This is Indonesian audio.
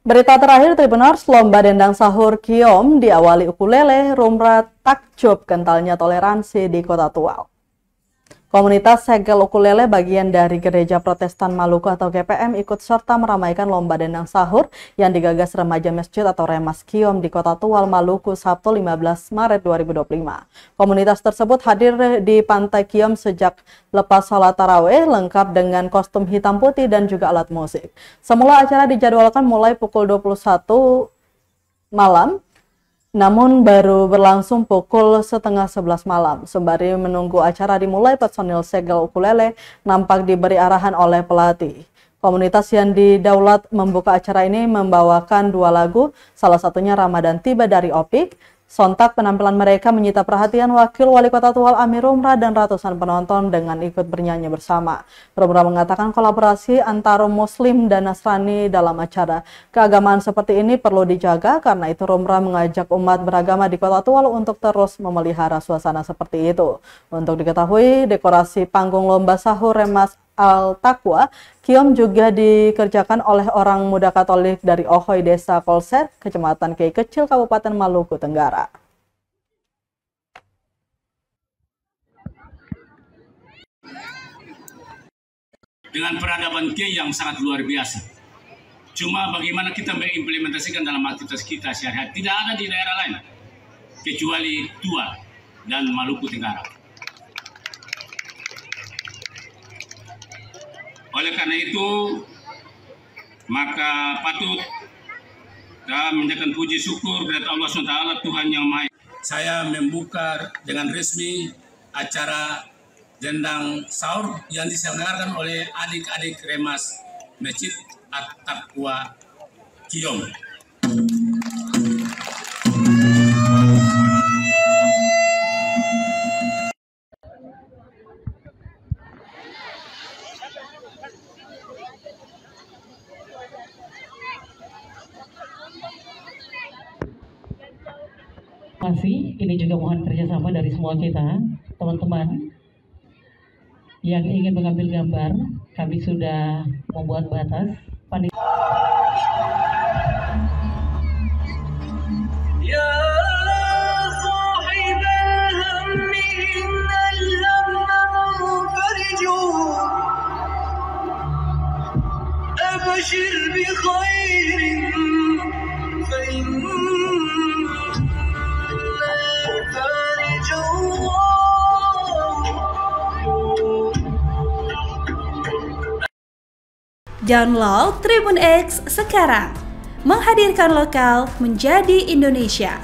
Berita terakhir Tribuners, lomba dendang sahur Kiom diawali ukulele, rumrah takjub kentalnya toleransi di Kota Tual. Komunitas segel ukulele bagian dari Gereja Protestan Maluku atau GPM ikut serta meramaikan lomba dendang sahur yang digagas remaja masjid atau Remas Kiom di Kota Tual, Maluku, Sabtu 15 Maret 2025. Komunitas tersebut hadir di Pantai Kiom sejak lepas sholat tarawih lengkap dengan kostum hitam putih dan juga alat musik. Semula acara dijadwalkan mulai pukul 21 malam, namun baru berlangsung pukul setengah 11 malam. Sembari menunggu acara dimulai, personil segel ukulele nampak diberi arahan oleh pelatih. Komunitas yang didaulat membuka acara ini membawakan 2 lagu, salah satunya Ramadan Tiba dari Opik. Sontak penampilan mereka menyita perhatian Wakil Wali Kota Tual Amir Rumrah dan ratusan penonton dengan ikut bernyanyi bersama. Rumrah mengatakan kolaborasi antara Muslim dan Nasrani dalam acara keagamaan seperti ini perlu dijaga, karena itu Rumrah mengajak umat beragama di Kota Tual untuk terus memelihara suasana seperti itu. Untuk diketahui, dekorasi panggung lomba sahur Remas Al-Taqwa Kiom juga dikerjakan oleh orang muda Katolik dari Ohoy, Desa Kolset, Kecamatan Kei Kecil, Kabupaten Maluku Tenggara. Dengan peradaban Kei yang sangat luar biasa. Cuma bagaimana kita mengimplementasikan dalam aktivitas kita sehari-hari, tidak ada di daerah lain kecuali Tual dan Maluku Tenggara. Oleh karena itu, maka patut kita menjadikan puji syukur kepada Allah SWT, Tuhan Yang Maha Esa. Saya membuka dengan resmi acara dendang sahur yang diselenggarakan oleh adik-adik Remas Masjid At-Taqwa Kiom. Ini juga mohon kerjasama dari semua kita, teman-teman yang ingin mengambil gambar. Kami sudah membuat batas. Download Tribun X sekarang, menghadirkan lokal menjadi Indonesia.